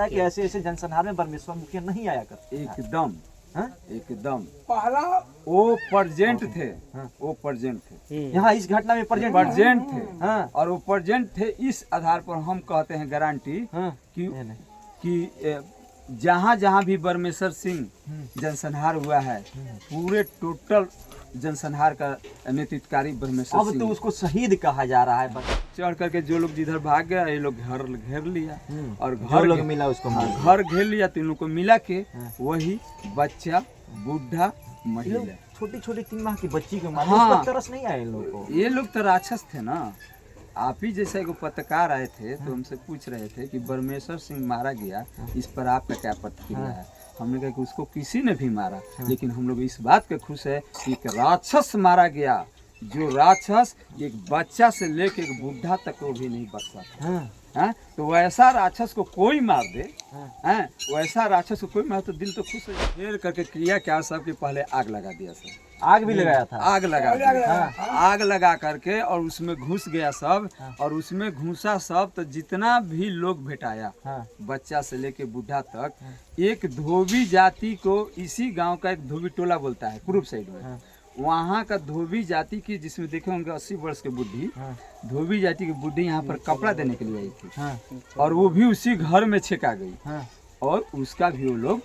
जाता है कि ऐसे ऐसे जनसंहार में परमेश्वर मुखिया नहीं आया कर। एकदम हाँ? एकदम पहला वो प्रेजेंट थे। वो प्रेजेंट थे यहाँ इस घटना में प्रेजेंट प्रेजेंट थे। हाँ। और वो प्रेजेंट थे, इस आधार पर हम कहते हैं गारंटी हाँ। कि जहाँ जहाँ भी बरमेश्वर सिंह जनसंहार हुआ है, पूरे टोटल जनसंहार का नेतृत्वकारी बरमेश्वर अब सिंह। तो उसको शहीद कहा जा रहा है। चढ़ करके जो लोग जिधर भाग गया, ये लोग घर घेर लिया और जो घर लोग मिला उसको मार दिया। घर घेर लिया, तो इन लोग को मिला के वही बच्चा, बूढ़ा, महिला, छोटी छोटी 3 माह की बच्ची को मार हाँ। उस पर तरस नहीं आया इन लोग को। ये लोग तो राक्षस थे ना। आप ही जैसे एक पत्रकार आए थे तो हमसे पूछ रहे थे कि बरमेश्वर सिंह मारा गया, इस पर आपका क्या प्रतिक्रिया है। हमने कहा कि उसको किसी ने भी मारा, लेकिन हम लोग इस बात पे खुश है कि एक राक्षस मारा गया, जो राक्षस एक बच्चा से लेके एक बूढ़ा तक को भी नहीं बच सकता। हैं? तो वैसा राक्षस को कोई मार दे, हैं? वैसा राक्षस को कोई मार तो दिल तो खुश हो जाए। घेर करके किया क्या, सबके पहले आग लगा दिया सब। आग भी लगाया था। आग लगा दिया। आग लगा करके और उसमें घुस गया सब। और उसमें घुसा सब तो जितना भी लोग भेटाया, बच्चा से लेके बूढ़ा तक, एक धोबी जाति को, इसी गांव का एक धोबी टोला बोलता है पूर्व साइड में, वहाँ का धोबी जाति की, जिसमें देखे होंगे 80 वर्ष के बुढ़ी, धोबी जाति की बुढ़ी यहाँ पर कपड़ा देने के लिए आई थी, और वो भी उसी घर में छेका गई, और उसका भी वो लोग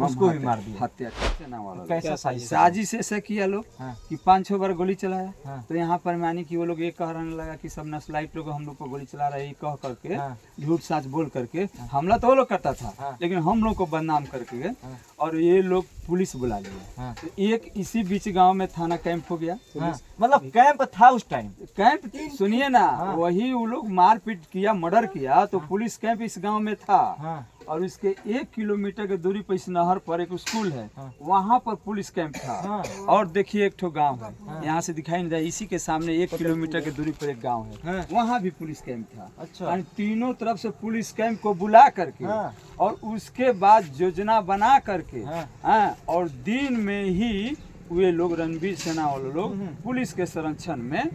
उसको भी मार दिया। हत्या करना वाला। कैसा साजिश ऐसे किया लोग कि 5-6 बार गोली चलाया। हाँ। तो यहाँ पर मानी कि वो लोग ये कहने लगा कि सब नस्लाइट लोग हम लोग को गोली चला रहे, ये कह करके झूठ साच बोल करके हमला तो वो लोग करता था, लेकिन हम लोग को बदनाम करके और ये लोग पुलिस बुला लिया। तो एक इसी बीच गांव में थाना कैंप हो गया। मतलब कैंप था उस टाइम। कैंप सुनिए ना, वही वो लोग मारपीट किया, मर्डर किया, तो पुलिस कैंप इस गांव में था। और इसके 1 किलोमीटर के दूरी पर इस नहर पर एक स्कूल है, वहाँ पर पुलिस कैंप था। और देखिए एक ठो गांव है, यहाँ से दिखाई नहीं दे, इसी के सामने 1 किलोमीटर के दूरी पर एक गांव है, वहाँ भी पुलिस कैंप था। अच्छा। यानी तीनों तरफ से पुलिस कैंप को बुला करके और उसके बाद योजना बना करके और दिन में ही वे लोग, रणवीर सेना वाले लोग, पुलिस के संरक्षण में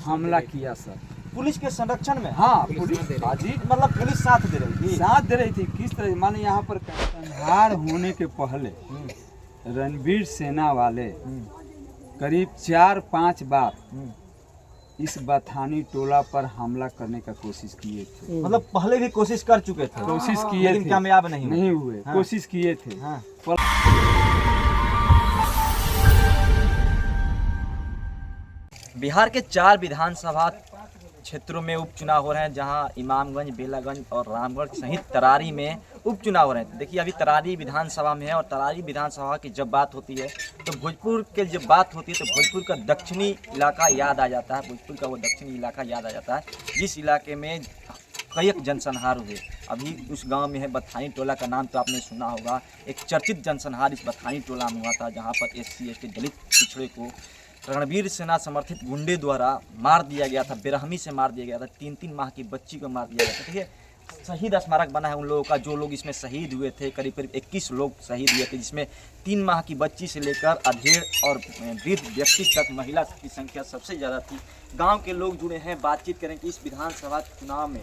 हमला किया सर। पुलिस के संरक्षण में? हाँ, पुलिस हाजिर, मतलब पुलिस साथ दे रही थी। साथ दे रही थी। किस तरह, माने यहाँ पर संहार होने के पहले रणवीर सेना वाले करीब 4-5 बार इस बथानी टोला पर हमला करने का कोशिश किए थे। मतलब पहले भी कोशिश कर चुके थे। कोशिश किए थे, लेकिन कामयाब नहीं हुए। कोशिश किए थे। बिहार के 4 विधानसभा क्षेत्रों में उपचुनाव हो रहे हैं, जहां इमामगंज, बेलागंज और रामगढ़ सहित तरारी में उपचुनाव हो रहे हैं। देखिए अभी तरारी विधानसभा में है, और तरारी विधानसभा की जब बात होती है तो भोजपुर के जब बात होती है तो भोजपुर का दक्षिणी इलाका याद आ जाता है। भोजपुर का वो दक्षिणी इलाका याद आ जाता है, जिस इलाके में कई जनसंहार हुए। अभी उस गांव में है बथानी टोला, का नाम तो आपने सुना होगा। एक चर्चित जनसंहार इस बथानी टोला में हुआ था, जहाँ पर SC ST दलित पिछड़े को रणवीर सेना समर्थित गुंडे द्वारा मार दिया गया था, बेरहमी से मार दिया गया था। 3-3 माह की बच्ची को मार दिया गया था। देखिए शहीद स्मारक बना है उन लोगों का, जो लोग इसमें शहीद हुए थे। करीब 21 लोग शहीद हुए थे, जिसमें 3 माह की बच्ची से लेकर अधेड़ और वृद्ध व्यक्ति तक, महिला की संख्या सबसे ज़्यादा थी। गाँव के लोग जुड़े हैं, बातचीत करें कि इस विधानसभा चुनाव में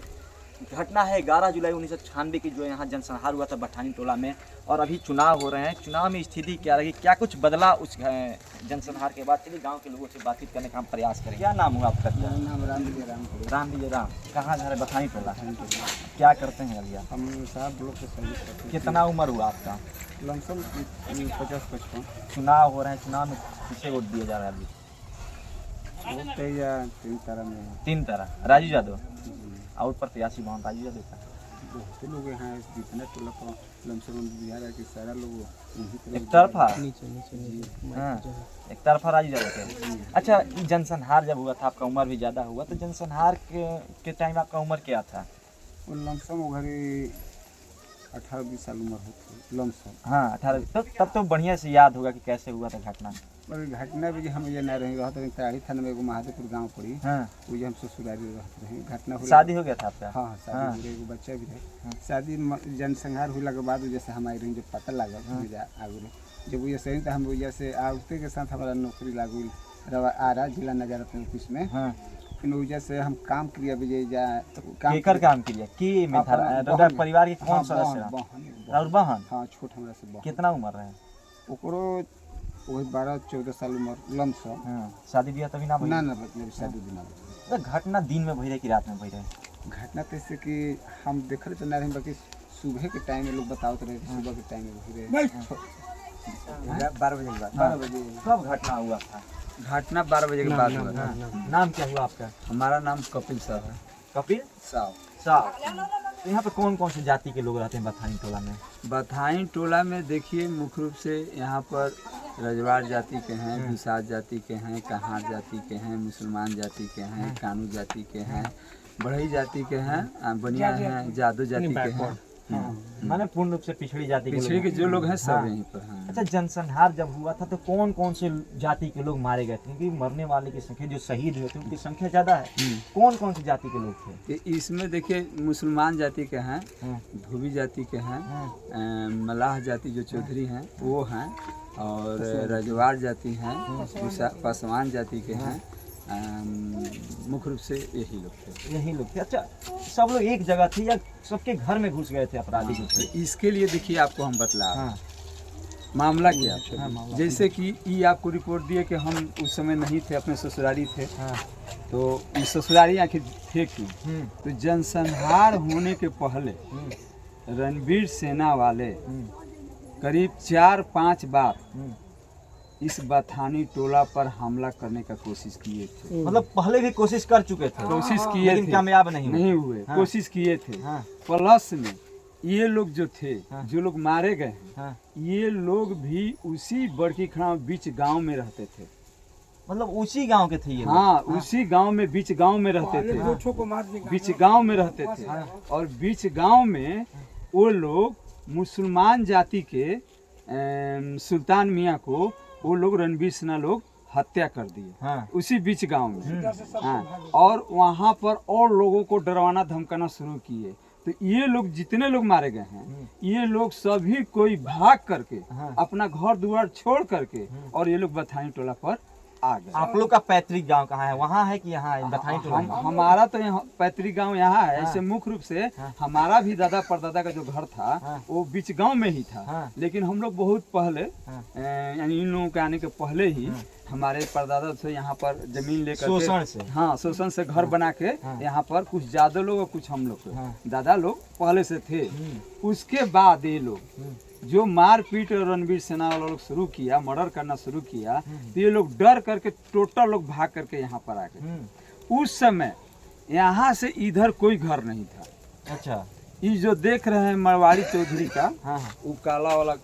घटना है 11 जुलाई 1996 की, जो यहाँ जनसंहार हुआ था बथानी टोला में, और अभी चुनाव हो रहे हैं। चुनाव में स्थिति क्या रही, क्या कुछ बदला उस जनसंहार के बाद? चलिए गांव के लोगों से बातचीत करने का हम प्रयास करें। क्या नाम हुआ आपका? नाम राम विजय राम। कहाँ घर है? बथानी टोला। क्या करते हैं भैया? हम साहब लोग से सर्विस करते हैं। कितना उम्र हुआ आपका? लमसम 50-55। चुनाव हो रहे हैं, चुनाव में किसे वोट दिया जा रहा है अभी? वोट है या 3 तरह में है। 3 तरह। राजू यादव और प्रत्याशी वहाँ राजू यादव का बहुत लोग हैं, जितने टोला को लमसम बिहार है कि सारा लोग एक तरफा। हाँ, एक तरफा राजू यादव के। अच्छा, जनसंहार जब हुआ था, आपका उम्र भी ज़्यादा हुआ, तो जनसंहार के टाइम आपका उम्र क्या था? वो लमसम वो घरे 18-20 साल उम्र होती लमसम। हाँ 18। तब तो बढ़िया से याद होगा कि कैसे हुआ था घटना। और घटना भी हम ये ना रहे रहते हैं, तरारी थाना में एगो महादेवपुर गांव पड़ी। हाँ। वो हम ससुरारी रहते रहे। घटना हुई, शादी हो गया था आपका? हाँ शादी हो गई, एगो बच्चा भी रहे। शादी जनसंहार हुआ के बाद जैसे हमारे रही, जब पता लागल आगे, जब वो सही था, हम जैसे आउते के साथ हमारा नौकरी लागू आरा जिला नजारत ऑफिस में। लेकिन वजह से हम काम क्रिया विजय जाए केकर काम किया की में था रउरा परिवार के कौन सदस्य रहा बहन और बहन हाँ छोट हमरा से बहन कितना उम्र रहे ओकरो वही 12-14 साल उम्र लमसम शादी ब्याह तभी ना भइल ना मतलब शादी दिन तो घटना दिन में भई रहे कि रात में भई रहे घटना तो इससे कि हम देख रहे तो ना रहे बाकी सुबह के टाइम में लोग बताओ रहे सुबह के टाइम में 12 बजे के बाद 12 बजे कब घटना हुआ था घटना 12 बजे के बाद हुआ था। नाम क्या हुआ आपका हमारा नाम कपिल साहब है। कपिल साहब साहब तो यहाँ पे कौन कौन सी जाति के लोग रहते हैं बथानी टोला में बथाई टोला में देखिए मुख्य रूप से यहाँ पर रजवाड़ जाति के हैं, दुसाद जाति के हैं, कहार जाति के हैं, मुसलमान जाति के हैं, कानू जाति के हैं, बढ़ई जाति के हैं, बनिया हैं, जादू जाति के हैं। माने पूर्ण रूप से पिछड़ी जाति पिछड़ी के जो लोग हैं सब यहीं पर हैं। अच्छा जनसंहार जब हुआ था तो कौन कौन से जाति के लोग मारे गए थे क्योंकि मरने वाले की संख्या जो शहीद हुए थे उनकी संख्या ज्यादा है कौन कौन सी जाति के लोग थे इसमें देखिए मुसलमान जाति के हैं, धोबी जाति के हैं, मलाह जाति जो चौधरी हैं वो हैं, और रजवाड़ जाति हैं, पासवान जाति के हैं, मुख्य रूप से यही लोग थे। अच्छा सब लोग एक जगह थे या सबके घर में घुस गए थे अपराधी तो इसके लिए देखिए आपको हम बतला मामला क्या जैसे कि ये आपको रिपोर्ट दिए कि हम उस समय नहीं थे, अपने ससुरारी थे। तो इस ससुरारी आखिर थे क्यों? तो जनसंहार होने के पहले रणवीर सेना वाले करीब 4-5 बार इस बथानी टोला पर हमला करने का कोशिश किए थे। मतलब पहले भी कोशिश कर चुके थे, कोशिश किए लेकिन थे, कामयाब नहीं हुए। कोशिश किए थे। प्लस में ये लोग जो थे, जो लोग मारे गए हैं, ये लोग भी उसी बड़की खड़ा बीच गांव में रहते थे। मतलब उसी गांव के थे ये? हाँ, उसी गांव में, बीच गांव में रहते थे, बीच गांव में रहते थे। और बीच गांव में वो लोग मुसलमान जाति के सुल्तान मियाँ को वो लोग रणवीर सेना लोग हत्या कर दिए उसी बीच गांव में। और वहाँ पर और लोगों को डरवाना धमकाना शुरू किए। तो ये लोग जितने लोग मारे गए हैं, ये लोग सभी कोई भाग करके अपना घर द्वार छोड़ करके और ये लोग बथानी टोला पर आ गए। आप लोग का पैतृक गांव कहाँ है? वहाँ है कि यहाँ है बथानी टोला? हमारा तो यहाँ पैतृक गांव यहाँ है। ऐसे मुख्य रूप से हमारा भी दादा परदादा का जो घर था वो बीच गांव में ही था। लेकिन हम लोग बहुत पहले यानी इन लोगों के आने के पहले ही हमारे परदादा से यहाँ पर जमीन लेकर शोषण से, शोषण से घर बना के यहाँ पर कुछ ज्यादा लोग और कुछ हम लोग दादा लोग पहले से थे। उसके बाद ये लोग जो मारपीट रणवीर सेना वाला लोग शुरू किया, मर्डर करना शुरू किया, तो ये लोग डर करके टोटल लोग भाग करके यहाँ पर आ गए। उस समय यहाँ से इधर कोई घर नहीं था। अच्छा, ये जो देख रहे हैं मरवाड़ी चौधरी का, वो काला वाला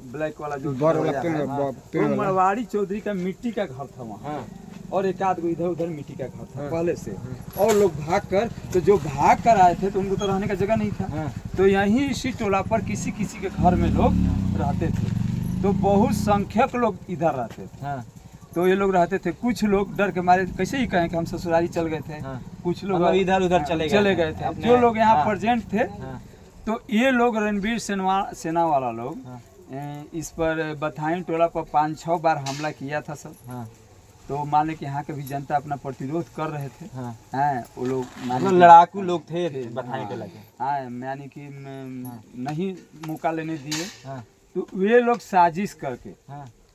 ब्लैक वाला जो वो मरवाड़ी चौधरी का मिट्टी का घर था वहाँ, और एक आध गो इधर उधर मिट्टी का घर था पहले से। और लोग भाग कर, तो जो भाग कर आए थे तो उनको तो रहने का जगह नहीं था, तो यहीं इसी टोला पर किसी किसी के घर में लोग रहते थे। तो बहुत संख्यक लोग इधर रहते थे। तो ये लोग रहते थे। कुछ लोग डर के मारे कैसे ही कहें कि हम ससुरारी चल गए थे, कुछ लोग इधर उधर चले गए थे। जो लोग यहाँ प्रेजेंट थे, तो ये लोग रणवीर सेना वाला लोग इस पर बथानी टोला पर 5-6 बार हमला किया था सब। तो मान लें कि यहाँ के भी जनता अपना प्रतिरोध कर रहे थे। वो लोग लड़ाकू लोग थे बथानी टोला के। यानी कि नहीं मौका लेने दिए। तो वे लोग साजिश करके,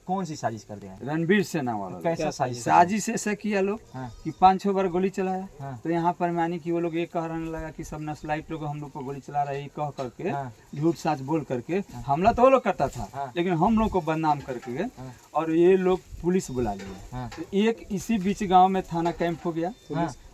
कौन सी साजिश कर रहे हैं? रणवीर सेना वाला कैसा साजिश ऐसा किया लोग कि 5-6 बार गोली चलाया। तो यहाँ पर मानी कि वो लोग ये कह रहने लगा कि सब नस्लाइट लोग हम लोग को गोली चला रहे, कह करके झूठ साच बोल करके हमला तो वो लोग करता था, लेकिन हम लोग को बदनाम करके और ये लोग पुलिस बुला लिए। तो एक इसी बीच गांव में थाना कैंप हो गया।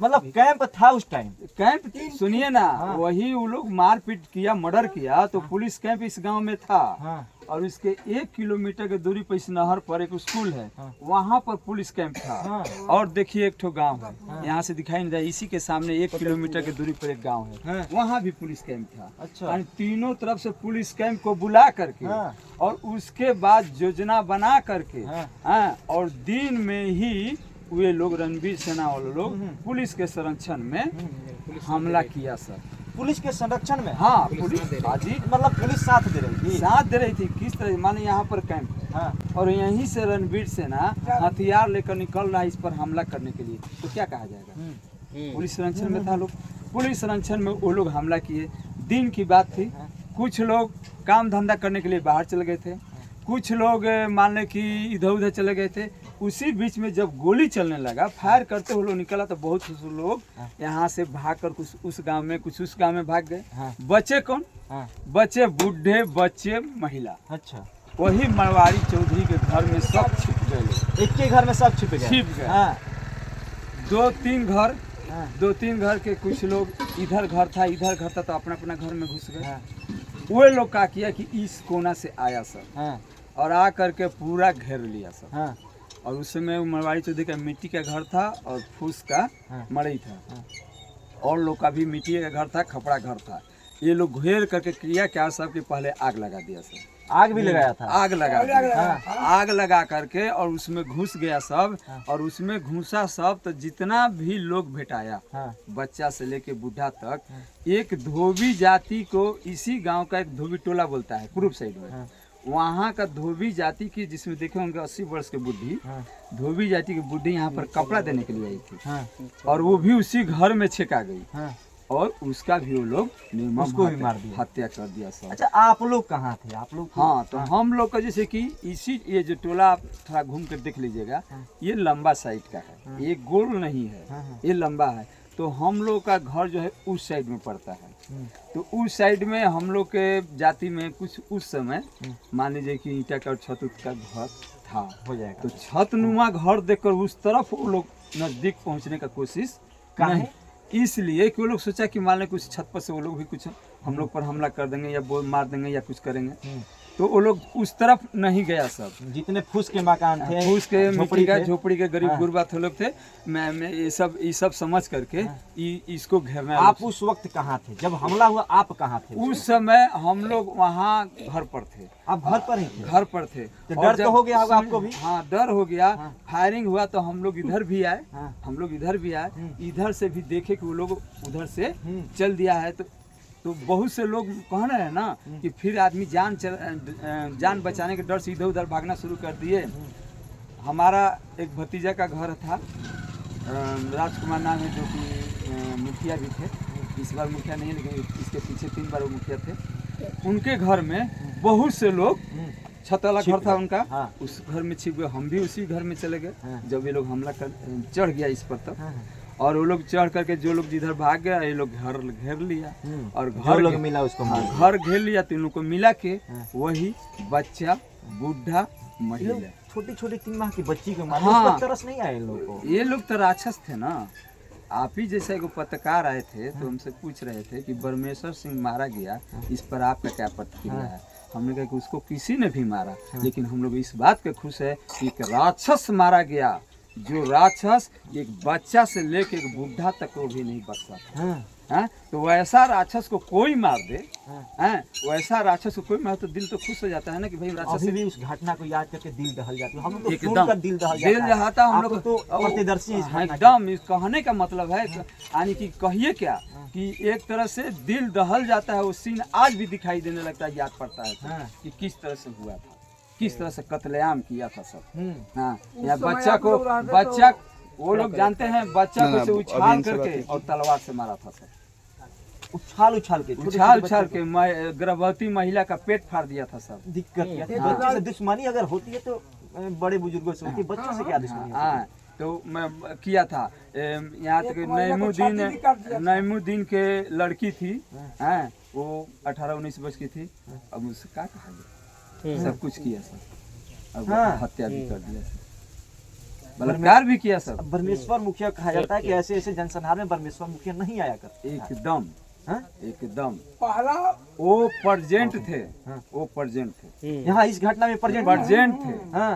मतलब कैंप था उस टाइम? कैंप सुनिए ना, वही वो लोग मारपीट किया, मर्डर किया, तो पुलिस कैंप इस गांव में था। और इसके 1 किलोमीटर की दूरी पर इस नहर पर एक स्कूल है, वहाँ पर पुलिस कैंप था। और देखिए एक ठो गांव है, यहाँ से दिखाई नहीं दे, इसी के सामने 1 किलोमीटर की दूरी पर एक गांव है, वहाँ भी पुलिस कैंप था। अच्छा, तीनों तरफ से पुलिस कैंप को बुला करके और उसके बाद योजना बना करके और दिन में ही वे लोग रणवीर सेना वाले लोग पुलिस के संरक्षण में हमला किया सर। पुलिस के संरक्षण में? हाँ, पुलिस हाजी, मतलब पुलिस साथ दे रही थी? साथ दे रही थी। किस तरह? माने यहाँ पर कैंप हाँ और यहीं से रणवीर सेना हथियार लेकर निकल रहा है इस पर हमला करने के लिए, तो क्या कहा जाएगा? पुलिस संरक्षण में था लोग, पुलिस संरक्षण में वो लोग हमला किए। दिन की बात थी, कुछ लोग काम धंधा करने के लिए बाहर चले गए थे, कुछ लोग मान लें कि इधर उधर चले गए थे। उसी बीच में जब गोली चलने लगा, फायर करते हुए लोग निकला तो बहुत से लोग यहाँ से भागकर कुछ उस गांव में, कुछ उस गांव में भाग गए। बचे कौन? बचे बूढ़े, बच्चे, महिला। अच्छा, वही मरवाड़ी चौधरी के घर में सब छिप गए लोग। एक के घर में सब छिप गए? छिप गए। हाँ। दो तीन घर के कुछ लोग, इधर घर था तो अपना अपना घर में घुस गए। हाँ। वो लोग क्या किया कि इस कोना से आया सब, हाँ। और आ करके पूरा घेर लिया सब। हाँ। और उस समय मरवाड़ी चौधरी का मिट्टी का घर था और फूस का मड़ई था। और लोग का भी मिट्टी का घर था, खपड़ा घर था। ये लोग घेर करके किया क्या सब कि पहले आग लगा दिया सब। आग भी लगाया था? आग लगा दिया। आग लगा करके और उसमें घुस गया सब। और उसमें घुसा सब तो जितना भी लोग भेटाया, बच्चा से लेके बूढ़ा तक, एक धोबी जाति को, इसी गांव का एक धोबी टोला बोलता है पूर्व साइड में, वहाँ का धोबी जाति की, जिसमें देखे होंगे 80 वर्ष के बुढ़ी, धोबी जाति की बुढ़ी यहाँ पर कपड़ा देने के लिए आई थी। और वो भी उसी घर में छेका गई। और उसका भी वो लोग निर्मम उसको भी मार दिया, हत्या कर दिया सब। अच्छा, आप लोग कहाँ थे? आप लोग? हाँ, तो हम लोग का जैसे कि इसी, ये जो टोला आप थोड़ा घूम कर देख लीजिएगा, ये लंबा साइड का है, ये गोल नहीं है, ये लंबा है। तो हम लोग का घर जो है उस साइड में पड़ता है। तो उस साइड में हम लोग के जाति में कुछ उस समय मान लीजिए कि ईंटा का और छत का घर था, हो जाएगा। तो छतनुमा घर देखकर उस तरफ वो लोग नजदीक पहुंचने का कोशिश नहीं, इसलिए कि वो लोग सोचा कि मान लें कुछ छत पर से वो लोग भी कुछ हम लोग पर हमला कर देंगे या बोल मार देंगे या कुछ करेंगे। तो वो लोग उस तरफ नहीं गया सब। जितने फूस के मकान थे, फूस के, झोपड़ी के गरीब गुरबा थे लोग थे। मैं ये सब समझ करके इसको घेरना। आप उस वक्त कहाँ थे जब हमला हुआ? आप कहाँ थे उस समय? हम लोग वहाँ घर पर थे। आप घर पर ही थे? घर पर थे। तो डर तो हो गया होगा आपको भी? हाँ, डर हो गया। फायरिंग हुआ तो हम लोग इधर भी आए, इधर से भी देखे कि वो लोग उधर से चल दिया है। तो बहुत से लोग कह रहे हैं ना कि फिर आदमी जान बचाने के डर से इधर उधर भागना शुरू कर दिए। हमारा एक भतीजा का घर था, राजकुमार नाम है, जो कि मुखिया भी थे। इस बार मुखिया नहीं, लेकिन इसके पीछे 3 बार वो मुखिया थे। उनके घर में बहुत से लोग, छत वाला घर था उनका, उस घर में छिप गए। हम भी उसी घर में चले गए जब ये लोग हमला कर चढ़ गया इस पर तक। और वो लोग चढ़ करके जो लोग जिधर भाग गया, ये लोग घर घेर लिया। और घर लोग मिला उसको, घर घेर लिया। तो इन लोग को मिला के वही बच्चा, बूढ़ा, महिला, छोटी छोटी 3 माह की बच्ची को मारा। हाँ, तरस नहीं आए लोग को? ये लोग तो राक्षस थे ना। आप ही जैसे एक पत्रकार आए थे तो हमसे पूछ रहे थे कि बरमेश्वर सिंह मारा गया, इस पर आपका क्या प्रतिक्रिया है? हमने कहा कि उसको किसी ने भी मारा, लेकिन हम लोग इस बात पे खुश है कि एक राक्षस मारा गया, जो राक्षस एक बच्चा से लेके एक बूढ़ा तक को भी नहीं बच सकता। तो वैसा राक्षस को कोई मार दे, वैसा राक्षस को कोई मार, तो दिल तो खुश हो जाता है ना कि भाई राक्षस। अभी भी उस घटना को याद करके दिल दहल जाता है। हम तो एकदम दिल दहलता हम लोग तो प्रतिदर्शी एकदम। इस कहने का मतलब है, यानी कि कहिए क्या कि एक तरह से दिल दहल जाता है। वो सीन आज भी दिखाई देने लगता है, याद पड़ता है कि किस तरह से हुआ था, किस तरह से कत्लेआम किया था सब। हाँ, या बच्चा वो लोग जानते हैं, बच्चा को से उछाल करके और तलवार से मारा था सब। उछाल के गर्भवती महिला का पेट फाड़ दिया था सब। दिक्कत क्या थी? बच्चे से दुश्मनी अगर होती है तो बड़े बुजुर्गों से होती है, बच्चों से क्या दुश्मनी? हाँ, तो मैं किया था। यहाँ तक नईमुद्दीन के लड़की थी, वो 18-19 वर्ष की थी। अब उससे क्या कहा गया, सब कुछ किया सब। अब हत्या भी कर दिया, बलात्कार भी किया सब। बरमेश्वर मुखिया कहा जाता है कि ऐसे ऐसे जनसंहार में बरमेश्वर मुखिया नहीं आया करते। एकदम पहला वो प्रेजेंट थे, वो प्रेजेंट थे यहाँ इस घटना में प्रेजेंट थे।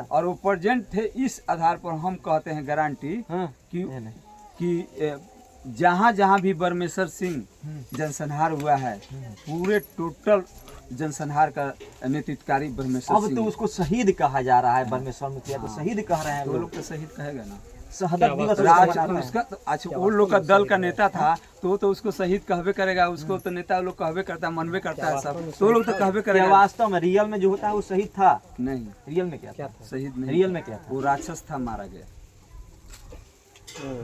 और वो प्रेजेंट थे, इस आधार पर हम कहते हैं गारंटी कि जहाँ जहाँ भी बरमेश्वर सिंह जनसंहार हुआ है, पूरे टोटल जनसंहार का नेतृत्वकारी बरमेश्वर सिंह। अब तो उसको शहीद कहा जा रहा है, बरमेश्वर मुखिया तो शहीद कह रहे हैं लोग। तो शहीद कहेगा ना, शहादत दिवस उसको राज मनाते हैं। उसका तो अच्छा वो लोग का दल का नेता था तो उसको शहीद कहबे करेगा, उसको तो नेता लोग कहबे करता है, मनबे करता है सब, तो लोग तो कहबे क्या करेगा। वास्तव में रियल में जो होता है वो शहीद था? नहीं, रियल में क्या था? शहीद नहीं, रियल में क्या था? वो राक्षस था, मारा गया।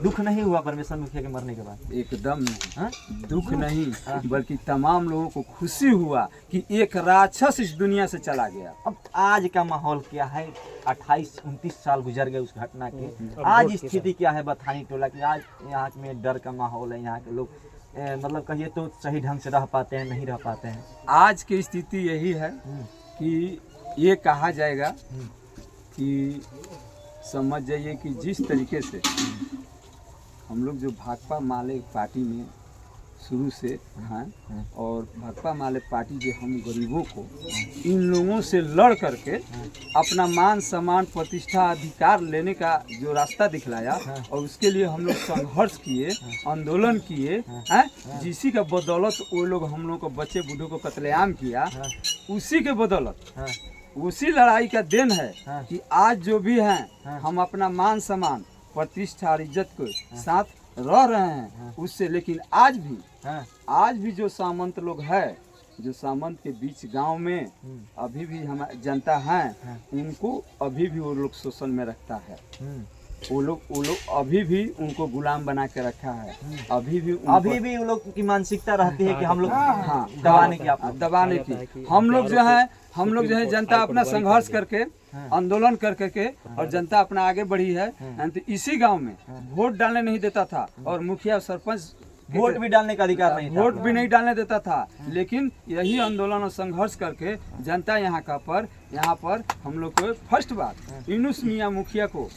दुख नहीं हुआ परमेश्वर मुखिया के मरने के बाद? एकदम नहीं, हाँ? दुख नहीं, बल्कि तमाम लोगों को खुशी हुआ कि एक राक्षस इस दुनिया से चला गया। अब आज का माहौल क्या है? 28-29 साल गुजर गए उस घटना के, आज स्थिति क्या है बथानी टोला की? आज यहाँ में डर का माहौल है, यहाँ के लोग मतलब कहिए तो सही ढंग से रह पाते हैं, नहीं रह पाते हैं। आज की स्थिति यही है कि ये कहा जाएगा कि समझ जाइए कि जिस तरीके से हम लोग जो भाकपा माले पार्टी में शुरू से हैं और भाकपा माले पार्टी जो हम गरीबों को इन लोगों से लड़ करके अपना मान सम्मान प्रतिष्ठा अधिकार लेने का जो रास्ता दिखलाया और उसके लिए हम लोग संघर्ष किए, आंदोलन किए हैं, जिसी का बदौलत वो लोग हम लोग को बच्चे बूढ़ों को कत्लेआम किया, उसी के बदौलत उसी लड़ाई का देन है कि आज जो भी हैं हम अपना मान सम्मान प्रतिष्ठा और इज्जत के साथ रह रहे हैं उससे। लेकिन आज भी जो सामंत लोग है, जो सामंत के बीच गांव में अभी भी हमारी जनता है, उनको अभी भी वो लोग शोषण में रखता है। वो लोग अभी भी उनको गुलाम बना के रखा है। अभी भी वो लोग की मानसिकता रहती है कि हम लोग दबाने की। हम लोग जो है जनता अपना संघर्ष करके आंदोलन करके और जनता अपना आगे बढ़ी है। तो इसी गांव में वोट डालने नहीं देता था और मुखिया और सरपंच वोट भी डालने का अधिकार नहीं था, वोट भी नहीं डालने देता था। लेकिन यही आंदोलन और संघर्ष करके जनता यहाँ पर हम लोग को फर्स्ट बार यूनुस मियां मुखिया को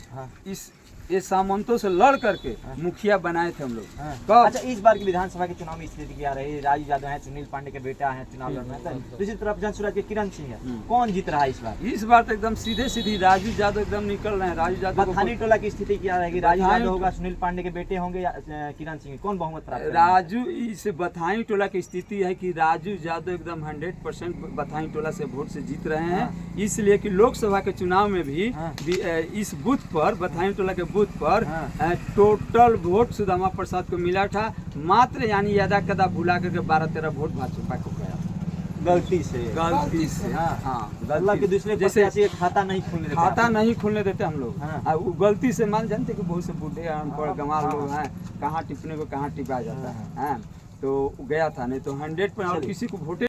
ये सामंतों से लड़ करके मुखिया बनाए थे हम लोग। कब? अच्छा, इस बार की विधानसभा के चुनाव में स्थिति क्या रही? राजू यादव हैं, सुनील पांडे के बेटा हैं, चुनाव लड़ रहे हैं। दूसरी तरफ जनसुराज के किरण सिंह है, कौन जीत रहा है इस बार? इस बार तो एकदम सीधी राजू यादव एकदम निकल रहे हैं। राजू यादव बथानी टोला की स्थिति क्या रहेगी? राजू यादव होगा, सुनील पांडे के बेटे होंगे या किरण सिंह? कौन बहुमत प्राप्त करेगा? राजू इस बथानी टोला की स्थिति है कि राजू यादव एकदम 100% बथानी टोला से वोट से जीत रहे हैं। इसलिए कि लोकसभा के चुनाव में भी इस बूथ पर, बथानी टोला के बूथ पर टोटल वोट सुदामा प्रसाद को मिला था मात्र, यानी यदा कदा भुला करके 12-13 वोट भाजपा को गया गलती से। मतलब कि दूसरे जैसे खाता नहीं खुलने देते हम लोग। वो गलती से मान जानते कि बहुत से बूढ़े अनपढ़ गंवार लोग हैं, कहाँ टिपने को कहाँ टिपा जाता है। तो गया था, नहीं तो 100% और किसी को वोटे